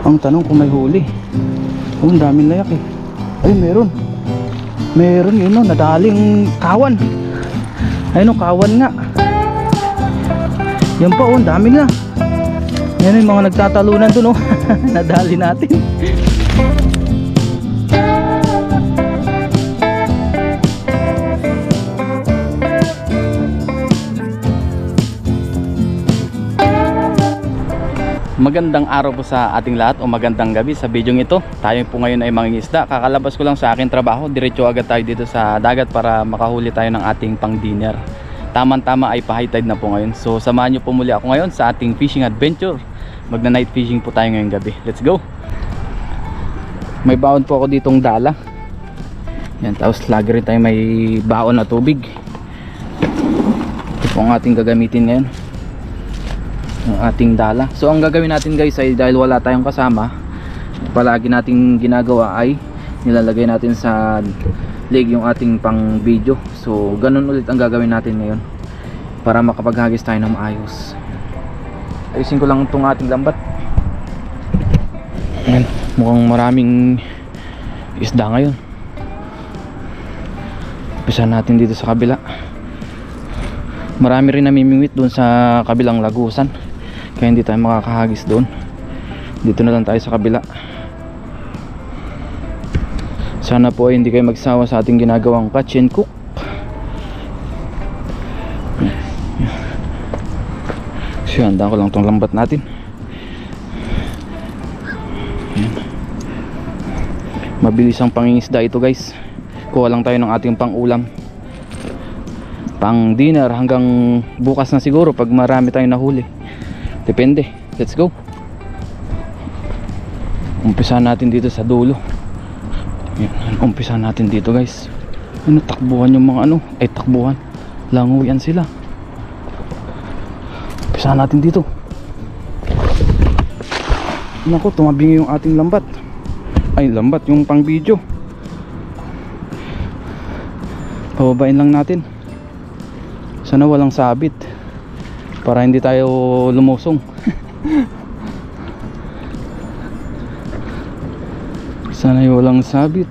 Ang tanong kung may huli. Oh, ang daming layak eh. Ay, meron. Meron yun, no, nadaling kawan. Ayun, no, kawan nga. Yan pa, oh, ang dami na. Yan yung mga nagtatalunan dun, oh. Nadali natin. Magandang araw po sa ating lahat o magandang gabi sa bidyong ito. Tayo po ngayon ay mangingisda. Kakalabas ko lang sa aking trabaho. Diretso agad tayo dito sa dagat para makahuli tayo ng ating pang dinner. Tama-tama ay pa-high tide na po ngayon. So samahan nyo po muli ako ngayon sa ating fishing adventure. Magna night fishing po tayo ngayong gabi. Let's go! May baon po ako ditong dala. Yan, tapos lagi rin tayo may baon na tubig. Ito po ang ating gagamitin ngayon, yung ating dala. So ang gagawin natin guys ay dahil wala tayong kasama, palagi nating ginagawa ay nilalagay natin sa leg yung ating pang video. So ganun ulit ang gagawin natin ngayon para makapaghagis tayo ng maayos. Ayusin ko lang itong ating lambat. Ayan, mukhang maraming isda ngayon. Umpisa natin dito sa kabila. Marami rin namimingwit doon sa kabilang lagusan, kaya hindi tayo makakahagis doon. Dito na lang tayo sa kabila. Sana po ay hindi kayo magsawa sa ating ginagawang catch and cook. So handa ko lang itong lambat natin. Mabilis ang pangingisda ito guys. Kuha lang tayo ng ating pang ulam, pang dinner, hanggang bukas na siguro pag marami tayong nahuli. Depende. Let's go. Umpisa natin dito sa dulo. Umpisa natin dito guys. Ano, takbuhan yung mga ano, ay takbuhan, languyan sila. Umpisa natin dito. Naku, tumabingi yung ating lambat. Ay, lambat, yung pang video. Pababain lang natin. Sana walang sabit para hindi tayo lumusong. Sana walang sabit.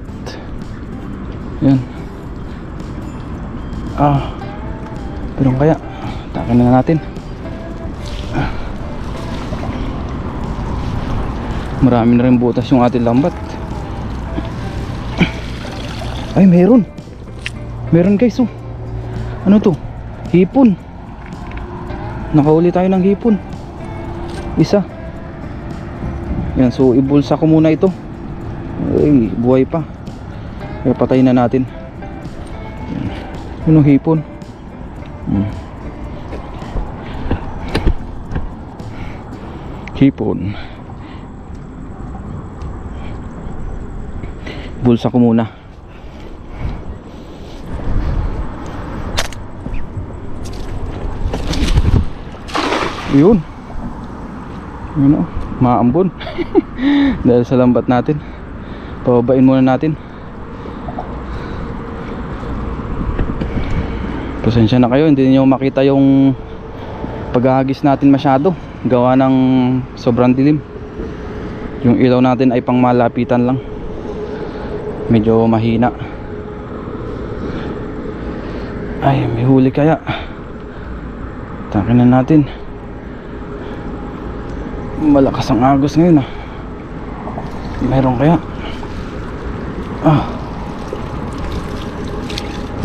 Yan. Pero kaya takin na natin. Marami na rin butas yung ating lambat. Ay, meron guys, oh. Ano to? Hipon. Nakahuli tayo ng hipon. Isa. Yan, so ibulsa ko muna ito. Ay, buhay pa. Kaya patayin na natin. Ano, hipon? Hipon. Bulsa ko muna. Yun. Yun, oh, maambon. Dahil sa lambat natin. Pababain muna natin. Pasensya na kayo, hindi niyo makita yung paghahagis natin masyado, gawa ng sobrang dilim. Yung ilaw natin ay pang malapitan lang, medyo mahina. Ay, may huli kaya. Takin na natin. Malakas ang agos ngayon, meron kaya?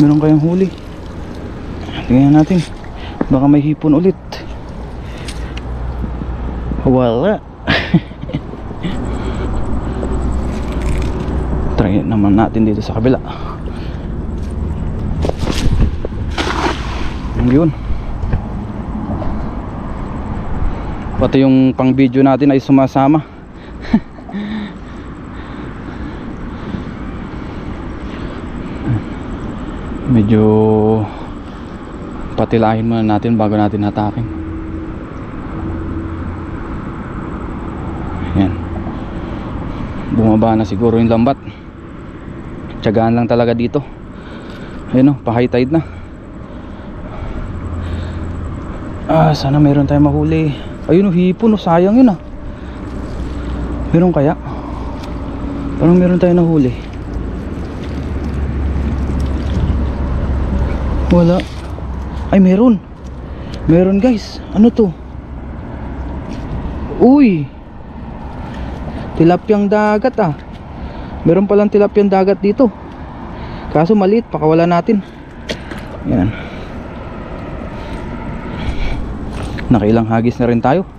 Meron kayang huli? Tingnan natin, baka may hipon ulit. Wala. Try naman natin dito sa kabila. Yun. Pati yung pang video natin ay sumasama. Medyo patilahin muna natin bago natin hatakin. Yan. Bumaba na siguro yung lambat. Tiyagaan lang talaga dito. Ayun, pa high tide na. Sana mayroon tayong mahuli. Ayun, hipon, sayang yun. Meron kaya? Parang meron tayo nahuli. Wala. Ay, meron. Meron guys. Ano to? Uy, tilapyang dagat ah. Meron palang tilapyang dagat dito. Kaso maliit, pakawala natin. Yan. Nakailang hagis na rin tayo.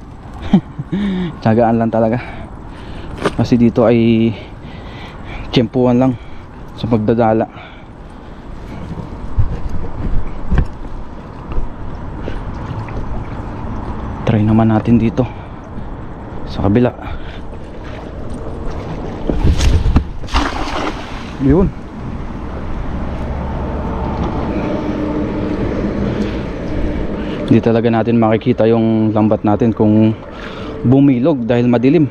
Tiyagaan lang talaga. Kasi dito ay tiyempuhan lang sa pagdadala. Try naman natin dito sa kabila. Yun. Hindi talaga natin makikita yung lambat natin kung bumilog dahil madilim.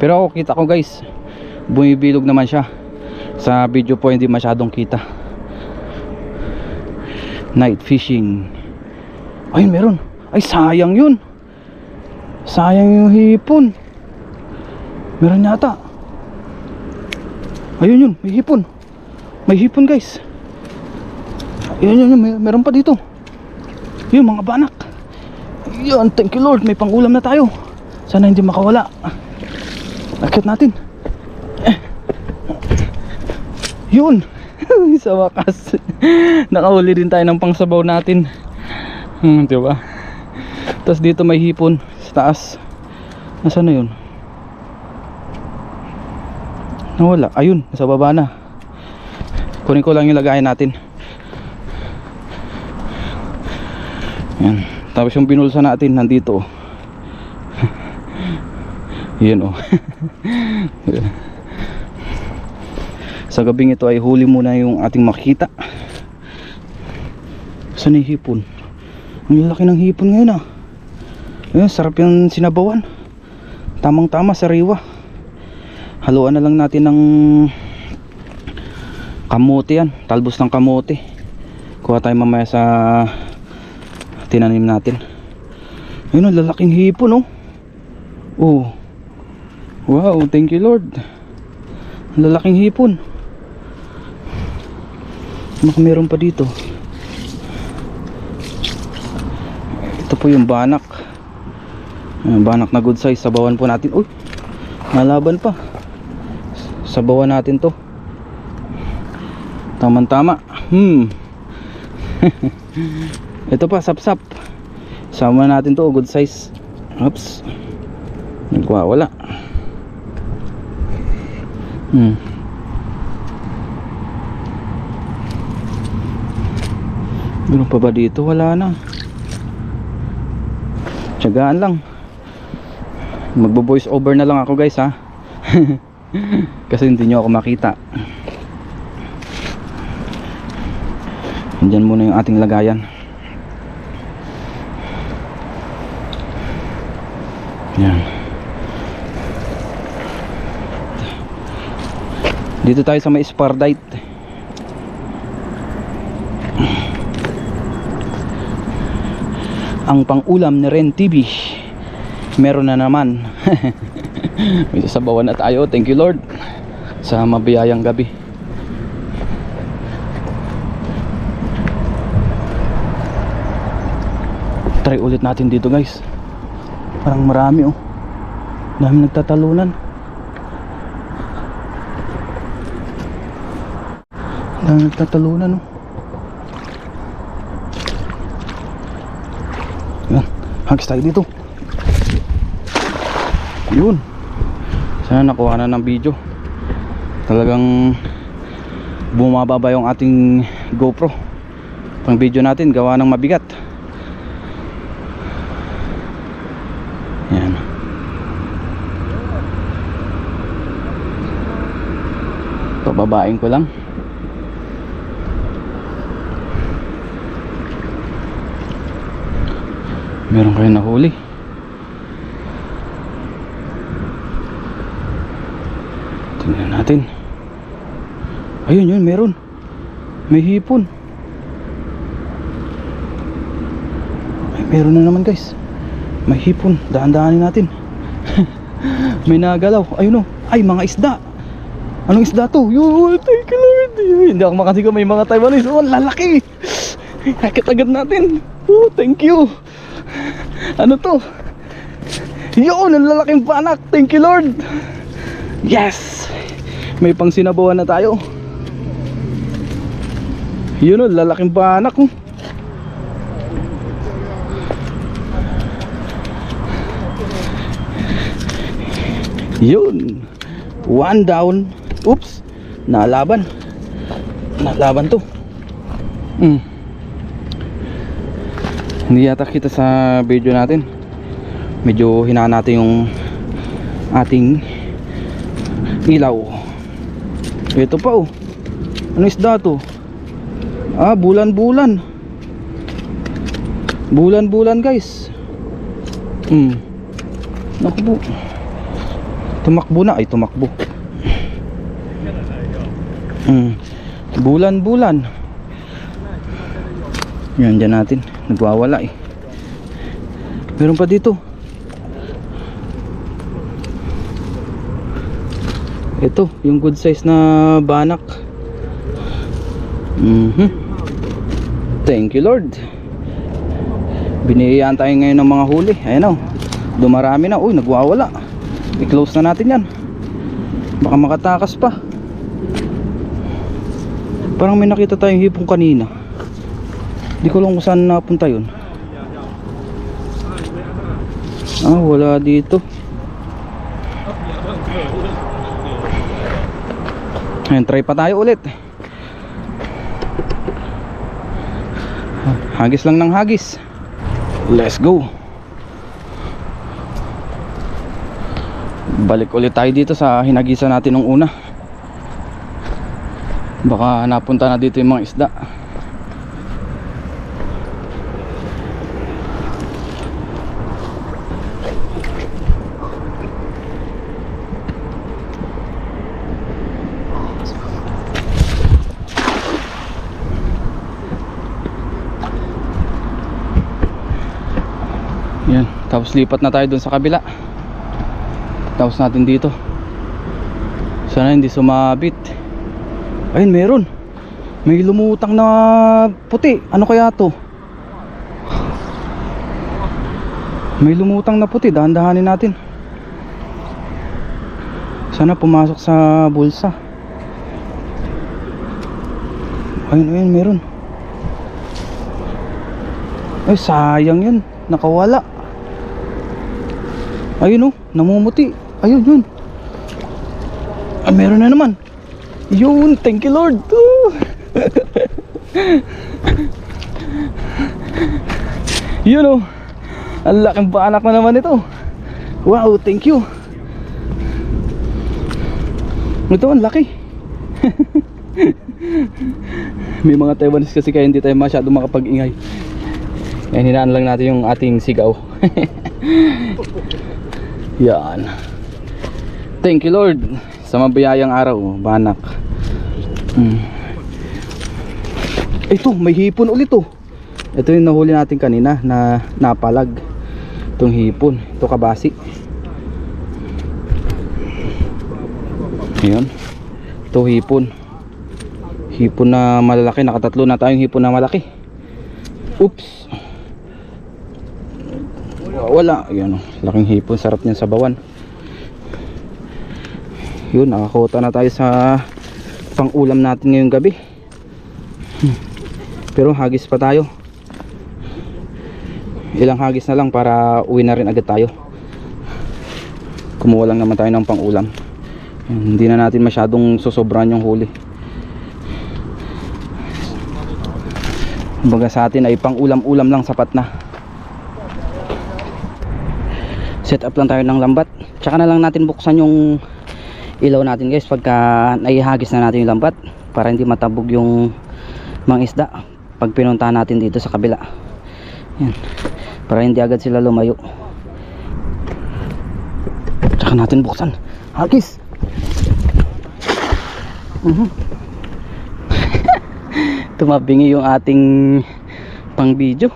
Pero ako kita ko guys, bumibilog naman siya. Sa video po hindi masyadong kita. Night fishing. Ayun, meron. Ay, sayang yun. Sayang yung hipon. Meron yata. Ayun yun, may hipon. May hipon guys. Ayun yun, meron pa dito. Yun, mga banak. Yun, thank you Lord, may pangulam na tayo. Sana hindi makawala. Akit natin. Yun. Sa wakas nakahuli din tayo ng pangsabaw natin. Diba? Tapos dito may hipon sa taas. Nasaan na yun? Nawala. Ayun, nasa baba na. Kunin ko lang yung lagayan natin. Yan. Tapos yung binulsa natin nandito. Yan oh. Sa gabing ito ay huli muna yung ating makita. Saan yung hipon? Ang laki ng hipon ngayon ah. Ayun, sarap yung sinabawan. Tamang tama, sariwa. Haluan na lang natin ng kamote yan. Talbos ng kamote. Kuha tayo mamaya sa tinanim natin. Ayun, ang lalaking hipon oh. Oh. Wow, thank you Lord. Ang lalaking hipon. Ano kung meron pa dito? Ito po yung banak. Banak na good size. Sabawan po natin. Uy, nalaban pa. Sabawan natin to. Tamang tama. Ito pa, sap-sap. Sama natin to, good size. Oops. Nagwawala. Meron pa ba dito? Wala na. Tiyagaan lang. Magbo-voice over na lang ako guys ha. Kasi hindi nyo ako makita. Diyan muna yung ating lagayan. Yan. Dito tayo sa may spardite. Ang pang-ulam ni Ren TV meron na naman. May sasabawan na tayo. Thank you Lord sa mabiyayang gabi. Try ulit natin dito guys. Parang marami oh. Dami nagtatalunan. Dami nagtatalunan oh. Yan, hagis tayo dito. Yun. Sana nakuha na ng video. Talagang bumababa yung ating GoPro. Pang video natin gawa ng mabigat. Yan. Pababain ko lang. Meron kayo nahuli. Tingnan natin. Ayun yun, meron. May hipon. Ay, meron na naman guys. May hipon. Daan-daanin natin. May nagalaw. Ayun o. Ay, mga isda. Anong isda to? Yun, thank you Lord. Hindi ako makasigaw, may mga Taiwanese. Oh, lalaki. Hakit agad natin. Oh, thank you. Ano to? Yun, ang lalaking panak. Thank you Lord. Yes. May pang sinabawan na tayo. Yun o, lalaking panak. Oh. Yun. One down. Oops. Nalaban. Nalaban to. Hindi yata kita sa video natin. Medyo hinaan natin yung ating ilaw. Ito pa oh. Ano isda to? Ah, bulan-bulan. Bulan-bulan guys. Naku po. Tumakbo na. Ay, tumakbo. Bulan-bulan. Yan, dyan natin. Nagwawala eh. Meron pa dito. Ito, yung good size na banak. Thank you Lord. Biniyayaan tayo ngayon ng mga huli. Ayan o, dumarami na. Uy, nagwawala. I-close na natin yan. Baka makatakas pa. Parang may nakita tayong hipong kanina. Di ko lang kung saan napunta yun. Ah, wala dito. Ayan, try pa tayo ulit. Hagis lang ng hagis. Let's go. Balik ulit tayo dito sa hinagisan natin nung una. Baka napunta na dito yung mga isda. Yan, tapos lipat na tayo dun sa kabila. Tapos natin dito. Sana hindi sumabit. Ayun, meron. May lumutang na puti. Ano kaya to? May lumutang na puti. Dahan-dahanin natin. Sana pumasok sa bulsa. Ayun, ayun, meron. Ay, sayang yan. Nakawala. Ayun oh, namumuti. Ayun, yun. Ah, meron na naman. Yun, thank you Lord. Yun oh. Ang laking paanak na naman ito. Wow, thank you. Ito, ang laki. May mga Taiwanese kasi kaya hindi tayo masyado makapag-ingay. Ayan, hinaan lang natin yung ating sigaw. Yan. Thank you Lord sa mabiyayang araw, banak. Ito, may hipon ulit oh. Ito yung nahuli natin kanina na napalag. Itong hipon, ito kabasi. Ayan. Ito hipon. Hipon na malalaki, nakatatlo na tayong hipon na malaki. Oops. Wala. Ayan oh, laking hipon, sarap niyan sa bawan. Yun, nakakota na tayo sa pang ulam natin ngayong gabi. Pero hagis pa tayo. Ilang hagis na lang para uwi na rin agad tayo. Kumuha lang naman tayo ng pang ulam. Hindi na natin masyadong susobran yung huli. Kumbaga sa atin ay pang ulam-ulam lang, sapat na. Set up lang tayo ng lambat. Tsaka na lang natin buksan yung ilaw natin guys pagka naihagis na natin yung lambat, para hindi matabog yung mga isda pag pinuntahan natin dito sa kabila. Yan, para hindi agad sila lumayo. Tsaka natin buksan. Hagis. Tumabingi yung ating pang video.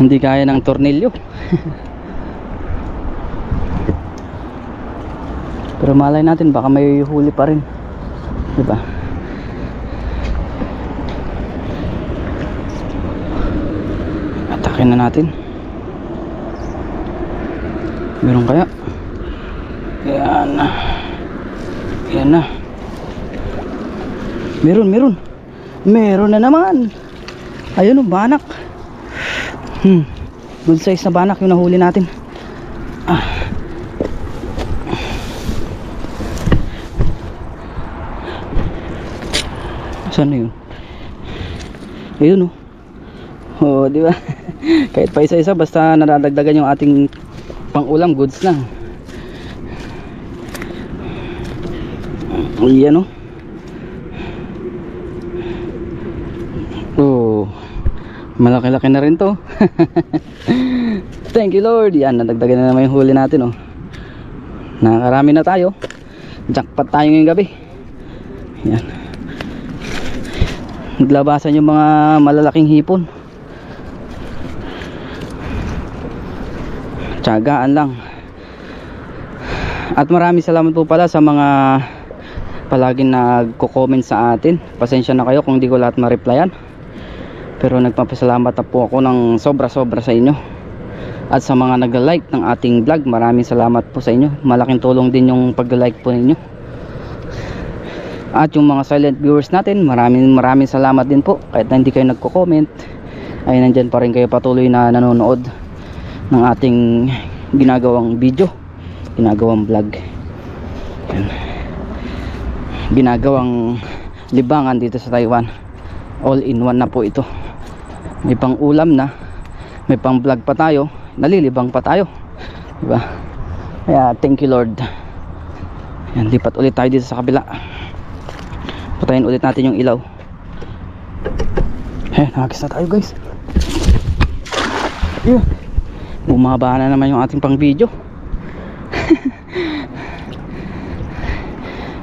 Hindi kaya ng tornilyo. Pero malay natin baka may huli pa rin, diba? Atakin na natin. Meron kaya? Yan na. Yan na. Meron na naman. Ayun o, banak. Good size na banak yung nahuli natin. Saan na yun? Ayun o. Oh, di ba? Kahit pa isa-isa basta nadadagdagan yung ating pang-ulam, goods na. Ayan o. Oh, malaki-laki na rin to. Thank you Lord. Yan, nadagdagan na naman yung huli natin oh. Nakakarami na tayo. Jackpot tayo ngayong gabi. Yan. Naglabasan yung mga malalaking hipon. Tiyagaan lang. At maraming salamat po pala sa mga palaging nagko-comment sa atin. Pasensya na kayo kung di ko lahat ma-replyan. Pero nagpapasalamat na po ako ng sobra-sobra sa inyo. At sa mga nag-like ng ating vlog, maraming salamat po sa inyo. Malaking tulong din yung pag-like po ninyo. At yung mga silent viewers natin, maraming salamat din po. Kahit na hindi kayo nagko-comment, ay nandyan pa rin kayo patuloy na nanonood ng ating ginagawang video, ginagawang vlog. Yan. Ginagawang libangan dito sa Taiwan. All in one na po ito. May pang ulam na, may pang vlog pa tayo, nalilibang pa tayo, diba? Kaya thank you Lord. Yan, lipat ulit tayo dito sa kabila. Patayin ulit natin yung ilaw. Nakakis na tayo guys. Yeah. Bumaba na naman yung ating pang video.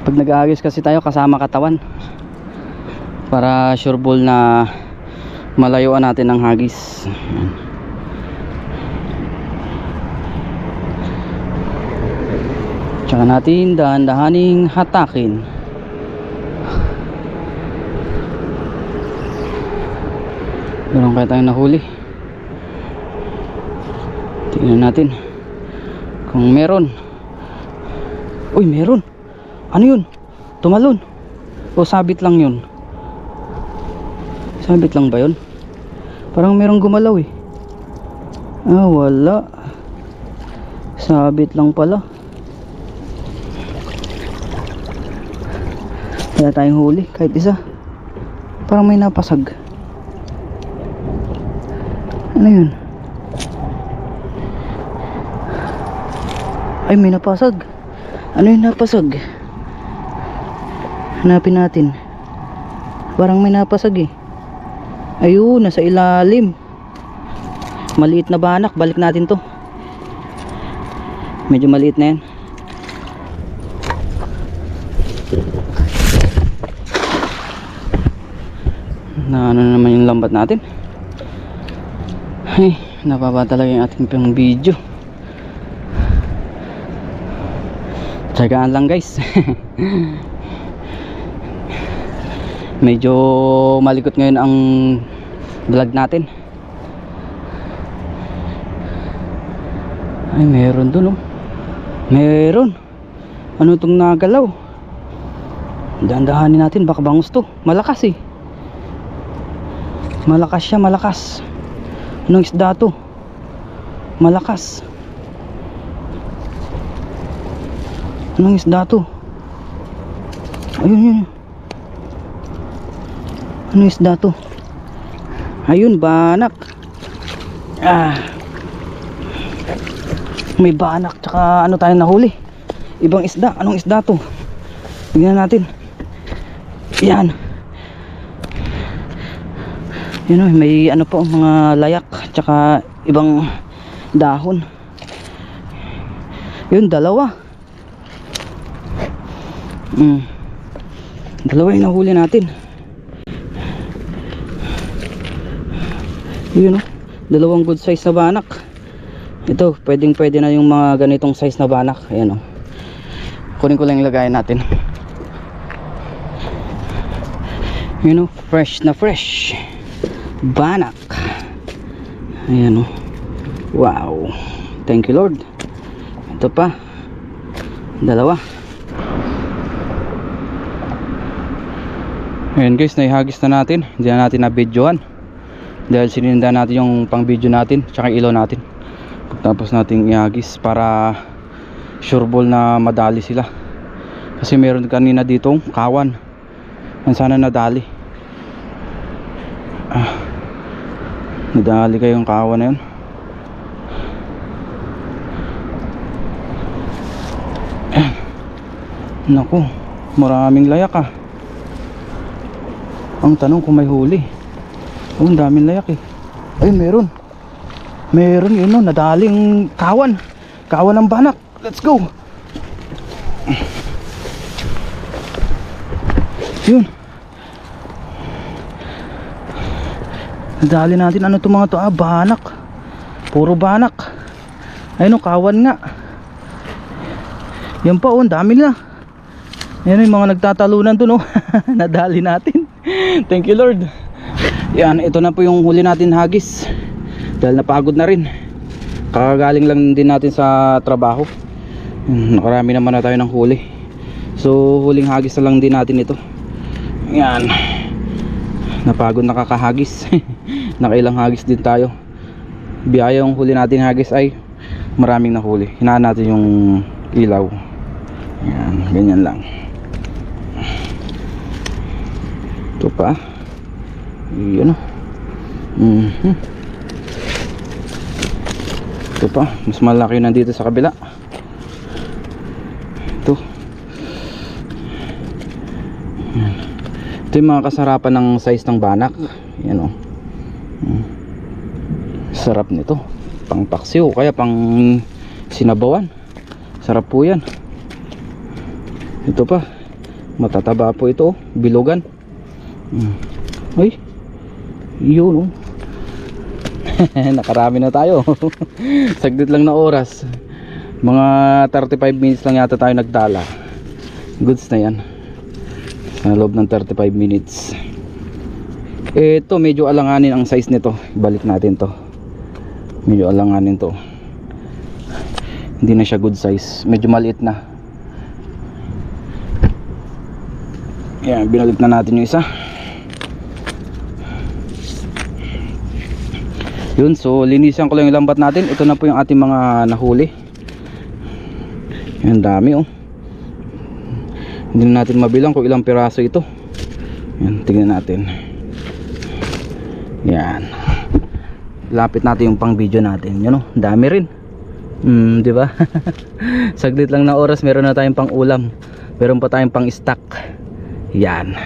Pag nag-aagis kasi tayo kasama katawan, para sure ball na malayuan natin ng hagis. Tsaka natin dahan-dahaning hatakin. Meron kaya tayong nahuli. Tingnan natin kung meron. Uy, meron. Ano yun? Tumalon. O sabit lang yun? Sabit lang ba yun? Parang merong gumalaw eh. Wala. Sabit lang pala. Wala tayong huli kahit isa. Parang may napasag. Ano yun? Ay, may napasag. Ano yung napasag? Hanapin natin. Parang may napasag eh. Ayun, nasa ilalim. Maliit na banak, balik natin to. Medyo maliit na yan. Na ano naman yung lambat natin. Ay, nababa talaga yung ating pang video. Tsagaan lang guys. Medyo malikot ngayon ang vlog natin. Ay, meron dun oh. Meron. Ano itong nagalaw? Dahan-dahanin natin, baka bangus to. Malakas eh. Malakas siya, malakas. Anong isda to? Malakas. Anong isda to? Ayun yun. Ano isda to? Ayun, banak. May banak tsaka ano tayo nahuli. Ibang isda. Anong isda to? Tingnan natin. Yan. Yun o, may ano po, mga layak tsaka ibang dahon. Yun, dalawa. Dalawa yung nahuli natin. Yun o, dalawang good size na banak. Ito, pwedeng pwede na yung mga ganitong size na banak. Ayan o. Kunin ko lang yung lagayan natin. Yun o, fresh na fresh banak. Ayan o. Wow, thank you Lord. Ito pa, dalawa. Ayan guys, naihagis na natin. Hindi na natin na videohan dahil sininda natin yung pang video natin tsaka ilaw natin. Pagtapos natin ihagis para sure ball na madali sila. Kasi meron kanina ditong kawan. Sana nadali. Nadali kayong kawan na yun. Naku, maraming layak ah. Ang tanong kung may huli. Oh, ang daming layak eh. Ay, meron. Meron yun no, nadaling kawan. Kawan ng banak. Let's go. Yun. Nadali natin ano itong mga to, banak. Puro banak. Ayun o, kawan nga. Yan pa oh, ang dami na. Yan yung mga nagtatalunan to no. Nadali natin. Thank you Lord. Yan, ito na po yung huli natin hagis. Dahil napagod na rin. Kakagaling lang din natin sa trabaho. Nakarami naman na tayo ng huli. So huling hagis na lang din natin ito. Yan. Napagod na kakahagis. Nakailang hagis din tayo. Biyaya yung huli natin hagis ay maraming nahuli. Hinaan natin yung ilaw. Yan, ganyan lang. Ito pa. Yan o. Ito pa, mas malaki na dito sa kabila. Ito. Yan. Ito yung mga kasarapan ng size ng banak. Yan o. Sarap nito. Pang paksiw, kaya pang sinabawan. Sarap po yan. Ito pa, matataba po ito, bilugan. Ay, yun oh. Nakarami na tayo. Saglit lang na oras. Mga 35 minutes lang yata tayo nagdala. Goods na yan. Sa loob ng 35 minutes. Ito medyo alanganin ang size nito. Balik natin to. Medyo alanganin to. Hindi na siya good size. Medyo maliit na. Yan, binalik na natin yung isa. Yun, so linisan ko lang yung lambat natin. Ito na po yung ating mga nahuli. Yan, dami oh. Hindi na natin mabilang kung ilang piraso ito. Yan, tingnan natin. Yan. Lapit natin yung pang video natin. Yan oh, dami rin. Di ba? Saglit lang na oras meron na tayong pang ulam. Meron pa tayong pang stock. Yan.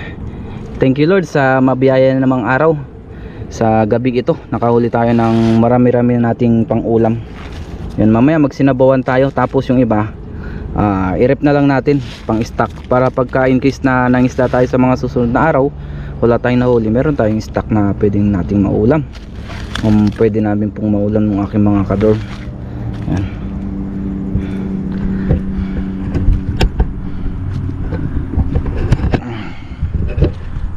Thank you Lord sa mabiyaya na namang araw. Sa gabi ito nakahuli tayo ng marami-rami nating pang ulam. Yan, mamaya magsinabawan tayo. Tapos yung iba i-rep na lang natin pang stock para pagka in case na nangisda tayo sa mga susunod na araw, wala tayong nahuli, meron tayong stock na pwedeng nating maulam. Pwede namin pong maulam ng aking mga kadorm. Yan.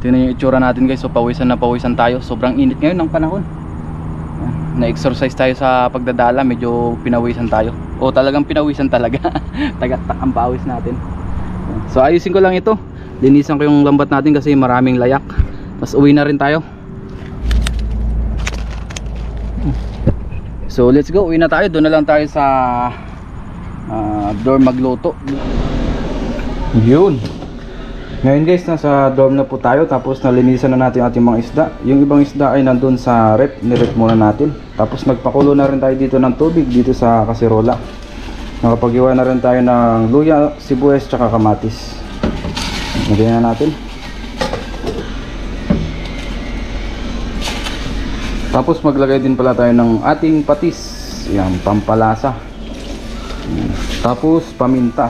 Tingnan yung itsura natin guys. So pawisan na pawisan tayo. Sobrang init ngayon ng panahon. Na-exercise tayo sa pagdadala. Medyo pinawisan tayo. O talagang pinawisan talaga. Tagaktak ang pawis natin. So ayusin ko lang ito. Linisan ko yung lambat natin kasi maraming layak. Tapos uwi na rin tayo. So let's go. Uwi na tayo. Doon na lang tayo sa dorm magluto. Yun. Ngayon guys, nasa dorm na po tayo. Tapos nalinisan na natin ating mga isda. Yung ibang isda ay nandun sa rep. Nirep muna natin. Tapos nagpakulo na rin tayo dito ng tubig dito sa kasirola. Nakapag-iwa na rin tayo ng luya, sibuyas, tsaka kamatis. Lagyan na natin. Tapos maglagay din pala tayo ng ating patis. Yan, pampalasa. Tapos paminta.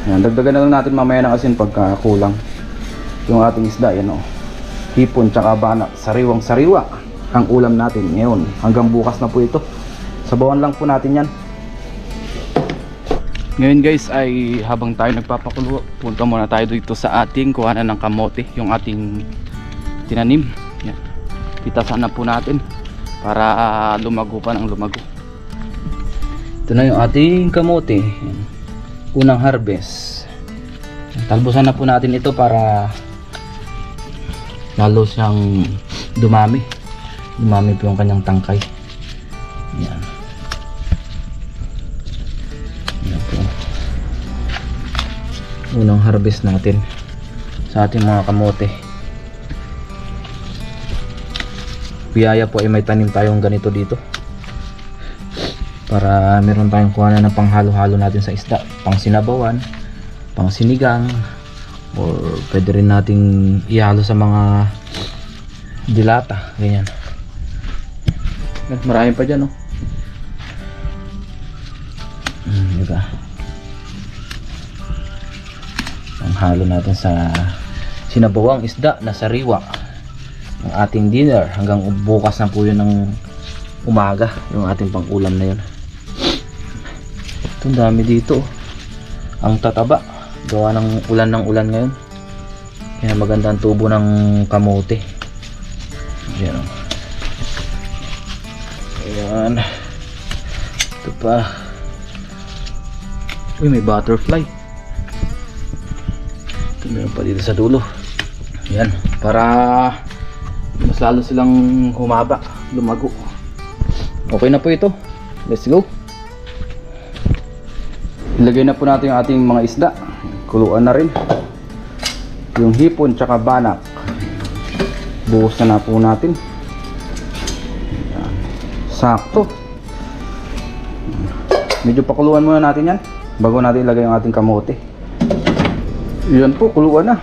Yan, dagdagan na lang natin mamaya ng asin pagka kulang. Yung ating isda, yan o. Hipon tsaka banak, sariwang sariwa ang ulam natin ngayon. Hanggang bukas na po ito. Sabawan lang po natin yan. Ngayon guys ay habang tayo nagpapakulo, punta muna tayo dito sa ating kuhanan ng kamote, yung ating tinanim. Yan. Pitasan na po natin para lumago pa ng lumago. Ito na yung ating kamote. Yan. Unang harvest. Talbusan na po natin ito para lalo siyang dumami. Dumami po yung kanyang tangkay. Yan. Unang harvest natin sa ating mga kamote. Biyaya po ay may tanim tayong ganito dito para meron tayong kuha na ng panghalo-halo natin sa isda, pang sinabawan, pang sinigang, or pwede rin nating ihalo sa mga dilata, ganyan. Marami pa dyan, oh. Diba? Halo natin sa sinabawang isda na sariwa ang ating dinner hanggang bukas na po yun ng umaga, yung ating pang-ulam na yun. Ito dami dito, ang tataba gawa ng ulan ngayon, kaya maganda ang tubo ng kamote. Ayan, ayan. Ito pa, uy, may butterfly. Meron pa dito sa dulo. Yan, para mas lalo silang humaba, lumago. Okay na po ito. Let's go. Ilagay na po natin yung ating mga isda. Kuluan na rin. Yung hipon tsaka banak. Buhos na po natin. Yan. Sakto. Medyo pakuluan muna natin yan bago natin ilagay yung ating kamote. Yan po, kuluan na.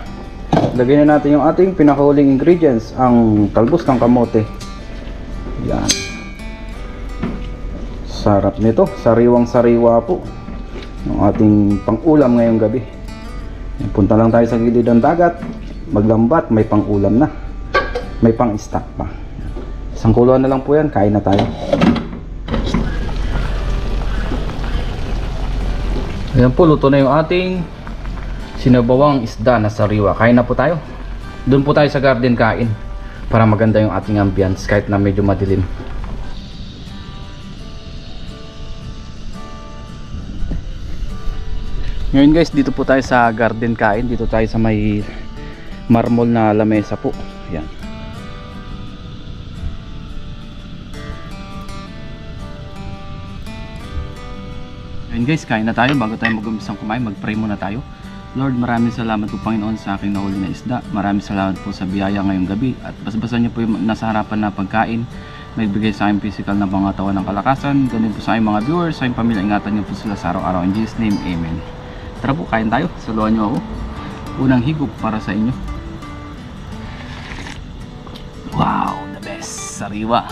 Lagay na natin yung ating pinakahuling ingredients, ang talbos ng kamote. Yan. Sarap nito, sariwang sariwa po yung ating pang-ulam ngayong gabi. Punta lang tayo sa gilid ng dagat, maglambat, may pang-ulam na, may pang-stock pa. Isang kuluan na lang po yan, kain na tayo. Ayan po, luto na yung ating sinabawang isda na sariwa. Kain na po tayo. Doon po tayo sa garden kain para maganda yung ating ambience kahit na medyo madilim. Ngayon guys, dito po tayo sa garden kain. Dito tayo sa may marmol na lamesa po. Yan. Ngayon guys, kain na tayo. Bago tayo mag-umpisang kumain, mag-pray muna tayo. Lord, maraming salamat po Panginoon sa aking nahuli na isda. Maraming salamat po sa biyaya ngayong gabi. At basbasan niyo po yung nasa harapan na pagkain. Magbigay sa aking physical na pangatawan ng kalakasan. Ganun po sa aking mga viewers, sa aking pamilya. Ingatan niyo po sila sa araw-araw. In Jesus' name, Amen. Tara po, kain tayo. Saluhan niyo ako. Unang higop para sa inyo. Wow, the best. Sariwa.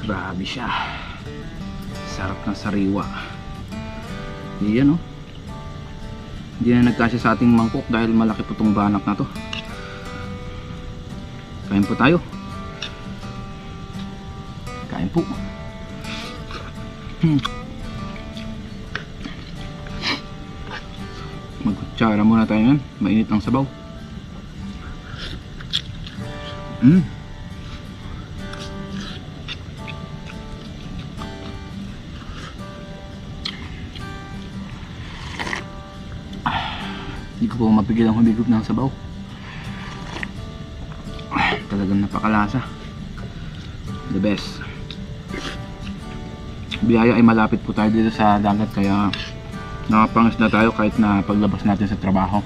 Grabe siya. Sarap ng sariwa. Yan, oh. Hindi na nagkasya sa ating mangkok dahil malaki po itong banak na to. Kain po tayo. Kain po. Magkutsara muna tayo yan. Mainit ang sabaw. Hindi ko po mapigil ang humigop ng sabaw. Talagang napakalasa. The best. Biyaya ay malapit po tayo dito sa dagat, kaya nakapangisda tayo kahit na paglabas natin sa trabaho.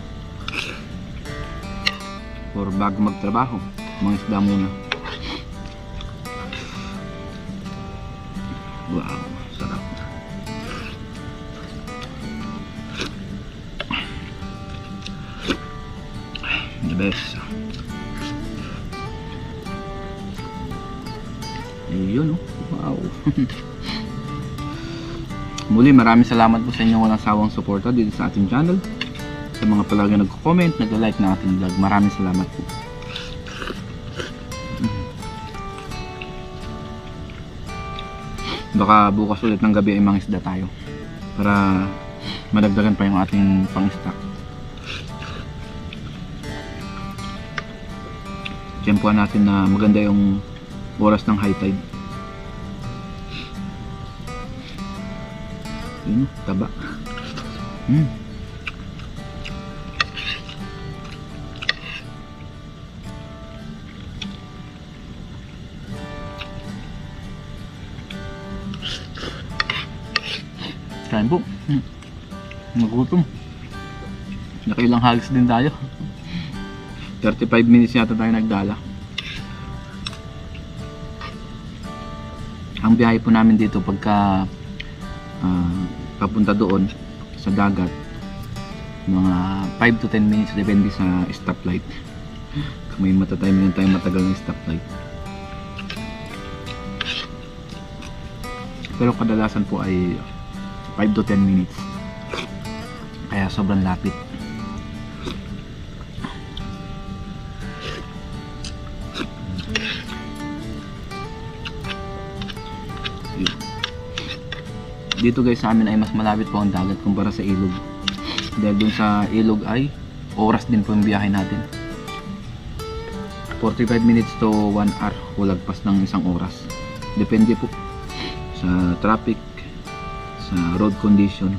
Or bago magtrabaho, mangisda muna. Wow, sarap. The best. Ayun, oh. Wow. Muli, maraming salamat po sa inyong walang sawang suporta dito sa ating channel. Sa mga palagi nagko-comment, nag-like na ating vlog. Maraming salamat po. Baka bukas ulit ng gabi ay mangisda tayo para madagdagan pa yung ating pang-stock. Tiyempuan natin na maganda yung oras ng high tide. Yun, taba. Kain po. Nagutom. Nakailang halos din tayo. 35 minutes yata tayo nagdala. Ang biyahe po namin dito pagka papunta doon sa dagat, mga 5 to 10 minutes depende sa stoplight. May matatiming tayo matagal ng stoplight. Pero kadalasan po ay 5 to 10 minutes. Kaya sobrang lapit. Dito guys sa amin ay mas malapit po ang dagat kumpara sa ilog. Dahil dun sa ilog ay oras din po yung biyahe natin. 45 minutes to 1 hour o lagpas ng isang oras. Depende po sa traffic, sa road condition.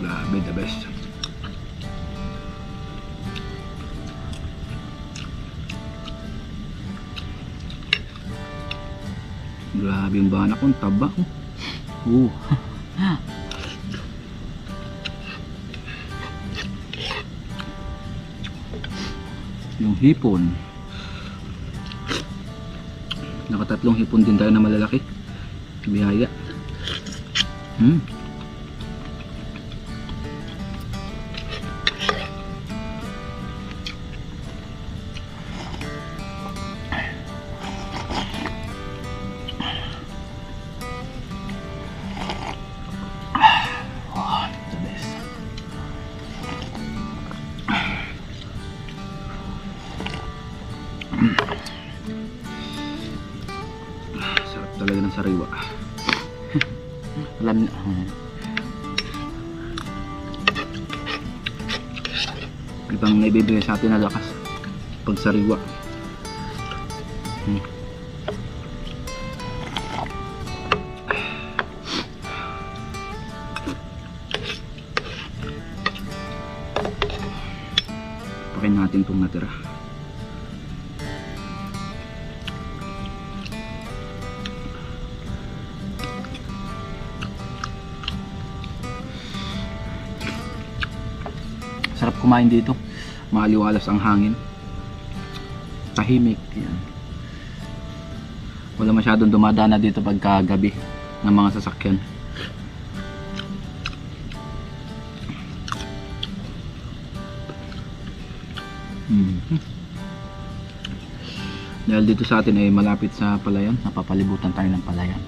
Grabe, the best. Grabe yung bahan akong taba. Yung hipon. Nakatatlong hipon din tayo na malalaki. Biyaya. Sarap talaga ng sariwa. Alam niyo, ibang naibibigay sa atin na lakas pag sariwa. Pakain natin itong natira. Sarap kumain dito. Maaliwalas ang hangin. Tahimik. Yan. Wala masyadong dumadana dito pagka gabi ng mga sasakyan. Dahil dito sa atin ay malapit sa palayan, napapalibutan tayo ng palayan.